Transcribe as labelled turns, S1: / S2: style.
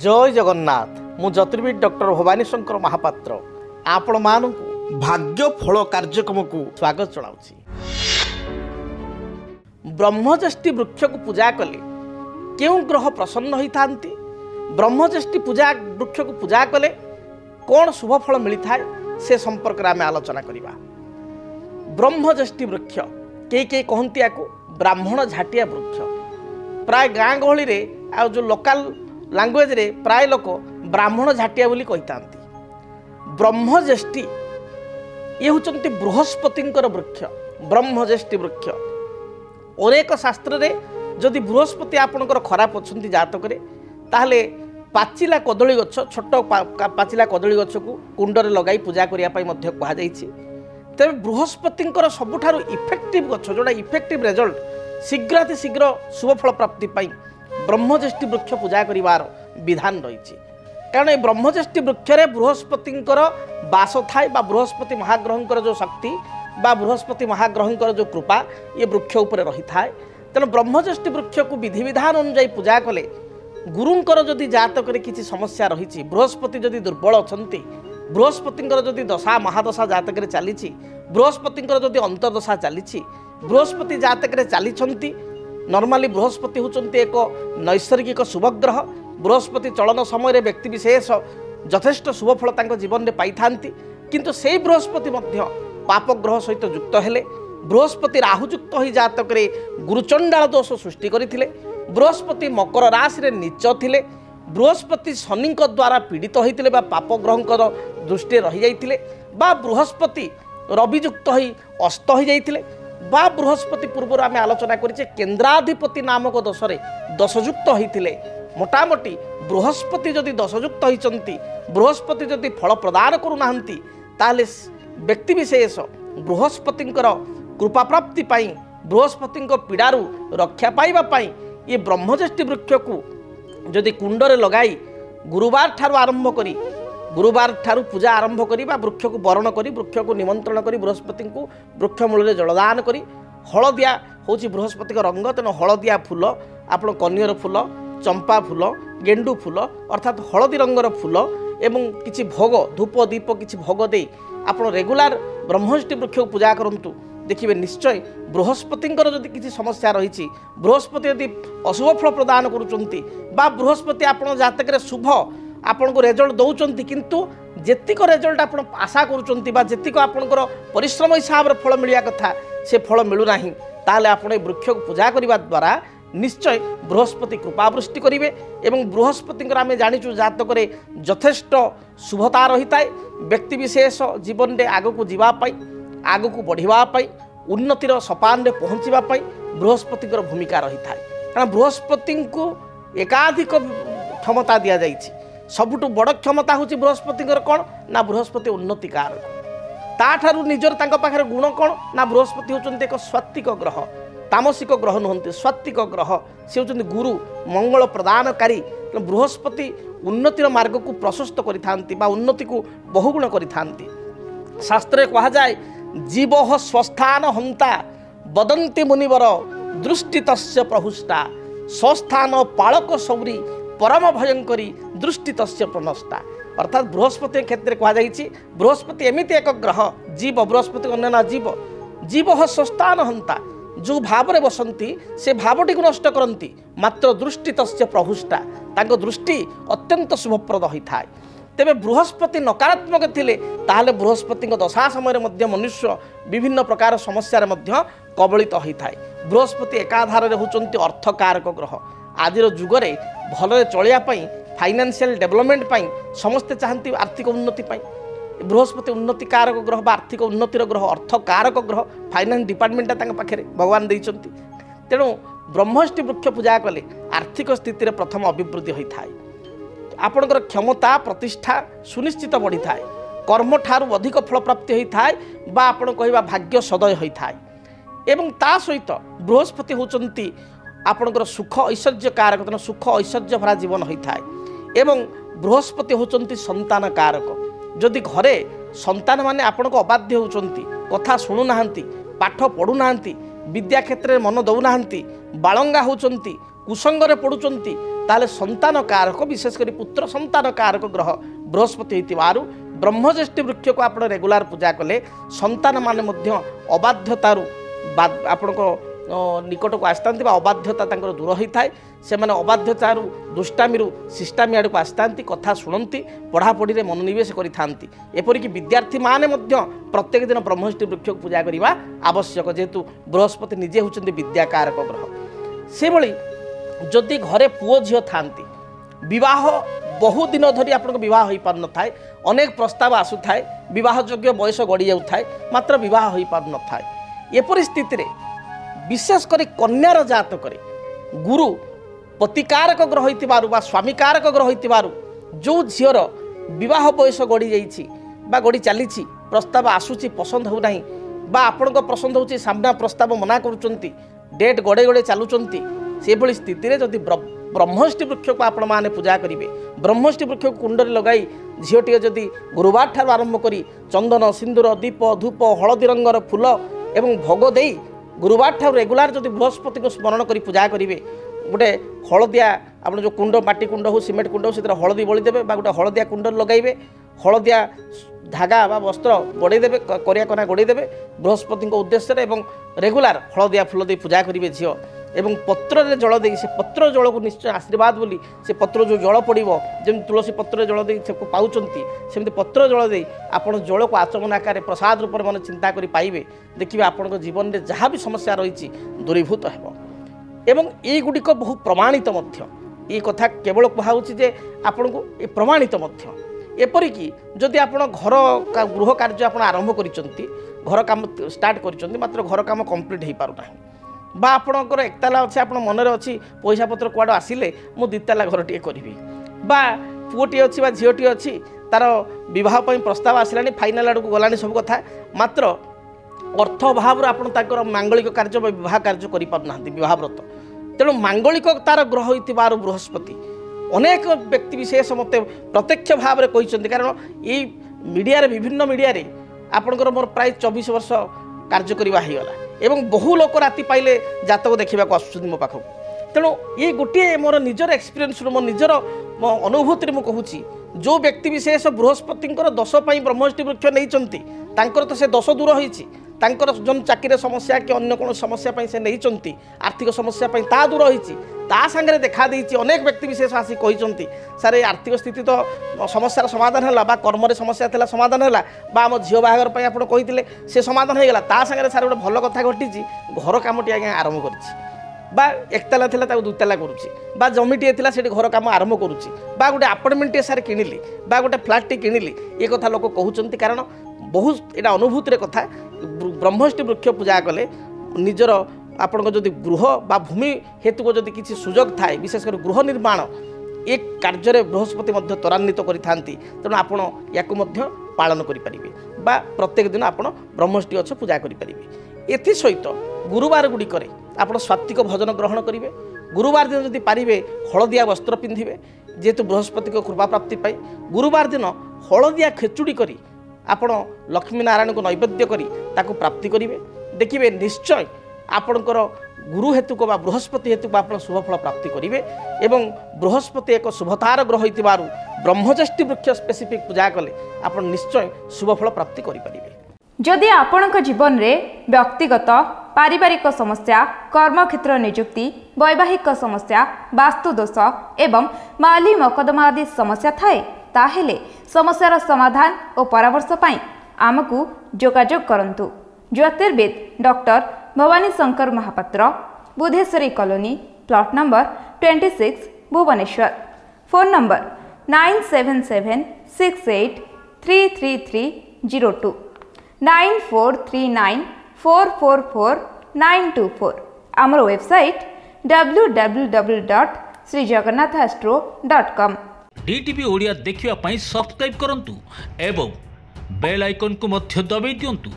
S1: जय जगन्नाथ मु ज्योतिर्विद डॉक्टर भवानी शंकर महापात्र आपण मानू भाग्य फल कार्यक्रम को स्वागत जनाऊँ। ब्रह्मज्येष्ठी वृक्ष को पूजा कले क्यों ग्रह प्रसन्न होता है, ब्रह्मज्येष्ठी पूजा वृक्ष को पूजा कले कौन शुभ फल मिलता है से संपर्क में आम आलोचना करवा। ब्रह्मज्येष्ठी वृक्ष कई कहती या ब्राह्मण झाटिया वृक्ष प्राय गाँ गहली रे आ जो लोकल लैंग्वेज रे प्राय लोक ब्राह्मण झाटिया बोली कही था। ब्रह्मज्येष्ठी ये होचंती बृहस्पतिंकर वृक्ष। ब्रह्मज्येष्ठी वृक्ष अनेक शास्त्र रे जदि बृहस्पति आपणकर खराब अच्छी जातक ताहले पाचिला कदली गछ छोट पाचिला कदली गछ को कुंडरे लगाई पूजा करने कहुई। तेरे बृहस्पतिंकर सबुठारु इफेक्टिव गछ जोड़ा इफेक्टिव रिजल्ट शीघ्राति शीघ्र शुभफल प्राप्ति पाई ब्रह्मज्येष्ठी वृक्ष पूजा करिवार विधान रही। कारण ये ब्रह्मज्येष्ठी वृक्ष रे बृहस्पतिंकर बास थाए बा बृहस्पति महाग्रहंकर जो शक्ति बा बृहस्पति महाग्रहंकर जो कृपा ये वृक्ष उपरे रही थाए। तेणु ब्रह्मज्येष्ठी वृक्ष को विधि विधान अनुଯାयी पूजा कले गुरुंकर जदि जातक किसी समस्या रही, बृहस्पति जदि दुर्बल अछंती, बृहस्पतिंकर जदि दशा महादशा जातक चली, बृहस्पतिंकर जदि अंतर्दशा चली, बृहस्पति जातक चली नॉर्मली बृहस्पति होचंती एक नैसर्गिक शुभग्रह। बृहस्पति चलन समय व्यक्ति विशेष यथेष्ट शुभफल तांको जीवन में पाई थांती, किंतु से बृहस्पति मध्य पाप ग्रह सहित युक्त हेले। बृहस्पति राहुयुक्त हो जातक गुरुचंडाल दोष सृष्टि करथिले। बृहस्पति मकर राशि रे नीच थिले। बृहस्पति शनि द्वारा पीड़ित होते बा पाप ग्रहंकर दृष्टि रही जाइथिले बा बृहस्पति रवियुक्त हो अस्त हो जाइथिले बा बृहस्पति पूर्व आम आलोचना करें केन्द्राधिपति नामक दोषरे दोषयुक्त होते। मोटामोटी बृहस्पति जदि दोषयुक्त होती, बृहस्पति जदि फल प्रदान करूना ताले व्यक्ति विशेष बृहस्पतिंकर कृपा प्राप्ति पाई बृहस्पति पीड़ारू रक्षा पाइबा पाई ये ब्रह्मज्येष्ठी वृक्ष को जदि कुंडरे लगाई गुरुवार ठारू आरंभ करी गुरुवार ठारू पूजा आरंभ करी वृक्ष को वरण करी वृक्ष को निमंत्रण करी बृहस्पति को वृक्ष मूल जलदान करी। हलदिया हूँ बृहस्पति रंग, तेणु हलदिया फूल आपण कनियर फूल, चंपा फूल, गेंडू फूल अर्थात हलदी रंगर फूल एवं किछि भोग धूप दीप किछि भोग दे आपण रेगुलार ब्रह्मज्येष्ठी वृक्ष को पूजा करंतु। देखिए निश्चय बृहस्पतिंकर जदि किसी समस्या रही, बृहस्पति यदि अशुभ फल प्रदान करुचंती बा बृहस्पति आपण जातक रे शुभ आपण को रिजल्ट दौरान किंतु जेतिक रिजल्ट आप आशा करुचंती बा जेतिक आपणकर परिश्रम हिसाब रे फल मिलिया कथा से फल मिलूना ताले आपण वृक्ष को पूजा करने द्वारा निश्चय बृहस्पति कृपावृष्टि करेंगे। एवं बृहस्पति आम जाचु जातक यथेष्ट शुभता रही है। व्यक्ति विशेष जीवन में आग को जीवाई आग को बढ़ावाई उन्नतिर सोपान में पहुँचापी बृहस्पति भूमिका रही है। कारण बृहस्पति को एकाधिक क्षमता दि जाइए। सबुठु बड़ क्षमता हूँ बृहस्पति कौन ना बृहस्पति उन्नति कारक। ताठारु निजर तांको पाखरे गुण कौन ना बृहस्पति होचंती एक स्वात्विक ग्रह, तामसिक ग्रह नुहंती, स्वात्विक ग्रह से होचंती गुरु मंगल प्रदानकारी। बृहस्पति उन्नतिर मार्ग को प्रशस्त करिथांती बा उन्नति को बहुगुण करिथांती। शास्त्रे कहा जाए जीव स्वस्थान हंता वदंती मुनिवर दृष्टि तस्य प्रहुष्टा स्वस्थान पालक सौरी परम भयंकरी दृष्टि तस्य प्रनष्टा। अर्थात बृहस्पति क्षेत्र में कहुई बृहस्पति एमती एक ग्रह जीव बृहस्पति अन्य जीव जीव स्वस्थान हंता जो भाव में बसंती से भावटी को नष्ट करती मात्र दृष्टि तस्य प्रहुष्टा तांको दृष्टि अत्यंत शुभप्रद होता है। तेबे बृहस्पति नकारात्मक थिले ताहले बृहस्पति दशा समय मध्य मनुष्य विभिन्न प्रकार समस्या मध्य कबलित होता है। बृहस्पति एकाधार होचंती अर्थकारक ग्रह। आज जुगरे भलरे चलिया पाई फाइनेंशियल डेवलपमेंट पाई समस्ते चाहती आर्थिक उन्नति पाई। बृहस्पति उन्नति कारक ग्रह बा आर्थिक उन्नतिर ग्रह अर्थ कारक ग्रह फाइनेंस डिपार्टमेंट पाखे भगवान देइचंती। तेणु ब्रह्मज्येष्ठी वृक्ष पूजा कले आर्थिक स्थिति प्रथम अभिवृद्धि होता है। आपणकर क्षमता प्रतिष्ठा सुनिश्चित बढ़ी थाए, कर्म ठारू अधिक फल प्राप्ति होता है बा आपण कहवा भाग्य सदय होता है। एवं ता सहित बृहस्पति होचंती आपणकर सुख ऐश्वर्य कारक, तेणु सुख ऐश्वर्य भरा जीवन होता है। एवं बृहस्पति होचंती संतान कारक। जदि घरे संतान माने आपण को अबाध्य होचंती, कथा शुणुना, पाठ पढ़ुना, विद्या क्षेत्र में मन दौना, बालंगा होचंती, कुसंगरे पड़ुचंती ताले संतान कारक विशेषकर पुत्र संतान कारक ग्रह बृहस्पति होइतिबारु ब्रह्मज्येष्ठी वृक्ष को आप रेगुलार पूजा कले संतान माने मध्य अबाध्यतारु आपण निकट को आसता अबाध्यता दूर होता है से मैंने अबाध्यतारु दुष्टामी शिष्टामी आड़ को आसता कथा शुणती पढ़ापढ़ी में मनोनिवेश करती एपरिक विद्यार्थी माने प्रत्येक दिन ब्रह्मज्येष्ठी वृक्ष को पूजा करने आवश्यक जेहेतु बृहस्पति निजे होती विद्याकारक ग्रह से भली जदि घरे पुओ झील था विवाह बहु दिन धरी आपन विवाह हो पार न थाए अनेक प्रस्ताव आसु थाए विवाह योग्य बयस गड़ी जाऊ थाए मात्र विवाह हो पार न थाए एपरि स्थिति रे विशेषकर कन्यार जातक गुरु पतिकारक ग्रह होइतिबारु बा स्वामीकारक ग्रह होइतिबारु जो झीर विवाह बयस गड़ी जाइछि बा गड़ी चलीछि प्रस्ताव आसुछि पसंद हो नाही बा आपन पसंद होछि सामना प्रस्ताव मना करूचंती डेट गड़े गड़े चलुचंती से भली स्थिति रे जदि ब्रह्मज्येष्ठी वृक्ष को आपण माने पूजा करेंगे ब्रह्मज्येष्ठी वृक्ष को कुंडरे लगाई झीटी जदि गुरुवार ठार आरंभ करी चंदन सिंदूर दीप धूप हलदी रंगर फूल एवं भोग दे गुरुवार ठार रेगुलार जदि बृहस्पति को स्मरण करी पूजा करेंगे गोटे हलदिया आप जो कुंड माटी कुंड हो सिमेंट कुंड हो से हलदी बड़ी देवे गोटे हलदिया कुंड लगाइबे हलदिया धागा बा वस्त्र गड़ेदेवे करिया कना गड़ेदेवे बृहस्पति उद्देश्य एवं रेगुलार हलदिया फूल दे पूजा करेंगे झील एवं पत्र रे जल दे से पत्र जल को निश्चय आशीर्वाद बोली से पत्र जो जल पड़ो जमी तुलसी पत्र जल दे पाउचंती सेमती पत्र जल दे आपण जल को आचमन आकार प्रसाद रूप में मन चिंता करी पाइबे देखिए आपण जीवन में जहाँ भी समस्या रही दूरीभूत हो एवं ये गुड़िक बहु प्रमाणित ये कथा केवल कहुच्ची जे आपण को ये प्रमाणित एपरिक जदि आप घर गृह कार्य आप आरंभ कर घर काम स्टार्ट कर मात्र घर काम कंप्लीट हो पारना बा आपणकर एकताला अच्छे आप मनरे अच्छी पैसा पत्र कुआड़ आसिले मु दिताला घर टे करी बा पुओटी अच्छी बा झीटी अच्छी तार विवाह प्रस्ताव आसला फाइनाल आड़ को गलानी सब कथा मात्र अर्थ अभाव आप मांगलिक कार्य विवाह कार्य करना विवाहव्रत तेणु मांगलिक तार ग्रह होइतिबार बृहस्पति अनेक व्यक्ति विशेष मत प्रत्यक्ष भाव में कहते कारण ये मीडिया विभिन्न मीडिया आपणकर मोर प्राय 24 वर्ष कार्य करवा होगला एवं बहु लोक राति पाइले जातक देखा आसुँच मो पाखक तेणु ये गोटे मोर निजर एक्सपीरियंस मो निजर अनुभूति मुझे कहूँ जो व्यक्ति विशेष बृहस्पति दश ब्रह्मज्येष्ठी वृक्ष नहीं तो से दश दूर होती जो चाकरी समस्या कि अन्य कौन समस्या से नहीं आर्थिक समस्या ता दूर होती सागर देखा देती अनेक व्यक्ति विशेष आसी कहते सारे आर्थिक स्थिति तो समस्यार समाधान है कर्म समस्या था समाधान है आम झील बाहागर आप कहते से समाधान होगा सागर सारे गोटे भल कथा घटी घर कमटी आज्ञा आरंभ कर एकताला था दुईताला करुँची जमीटे था से घर कम आरंभ करुँची गोटे आपार्टमेंट सारे किणिली गोटे फ्लाटे किणिली ये कथा लोक कहते कारण बहुत यहाँ अनुभूति कथा ब्रह्मज्येष्ठी वृक्ष पूजा कले निजर आपण जदि गृह बा भूमि हेतु को जदि किसी सुजोग थाए विशेषकर गृह निर्माण एक कार्य बृहस्पति त्वरान्वित करिथांती तेणु आपण याकु मध्य पालन करेंगे बा प्रत्येक दिन आपण ब्रह्मज्येष्ठी गछ पूजा करेंगे एथि सहित गुरुवार गुड़िक आप सात्विक भोजन ग्रहण करेंगे गुरुवार दिन जदि पारिबे हलदिया वस्त्र पिंधिबे जेहेतु बृहस्पति को कृपा प्राप्ति पाई गुरुवार दिन हलदिया खेचुड़ी करी आपण लक्ष्मी नारायण को नैवेद्य करी ताकू प्राप्ति करेंगे देखिए निश्चय आपणकर गुरु हेतु को बृहस्पति हेतु को आप शुभफल प्राप्ति करेंगे एवं बृहस्पति एक शुभतार ग्रह होइतिबारु ब्रह्मज्येष्ठी वृक्ष स्पेसिफिक पूजा कले आप निश्चय शुभफल प्राप्ति करेंगे।
S2: जदि आपणक जीवन में व्यक्तिगत पारिवारिक समस्या कर्मक्षेत्र नियुक्ति वैवाहिक समस्या वास्तुदोष एवं माली मकदमा आदि समस्या थाए ताहेले समस्यार समाधान और परामर्श पाई आमको जोगाजोग करंतु। ज्योतिर्विद doctor Bhabani Shankar Mahapatra Budheswari colony plot number 26 Bhubaneswar phone number 9776833302 9439444924 आमर वेबसाइट www.srijagannathastro.com
S3: डीटीवी ओडिया देखिवा पाई सब्सक्राइब करंतु एवं बेल आइकन को मध्य दबाई दियंतु।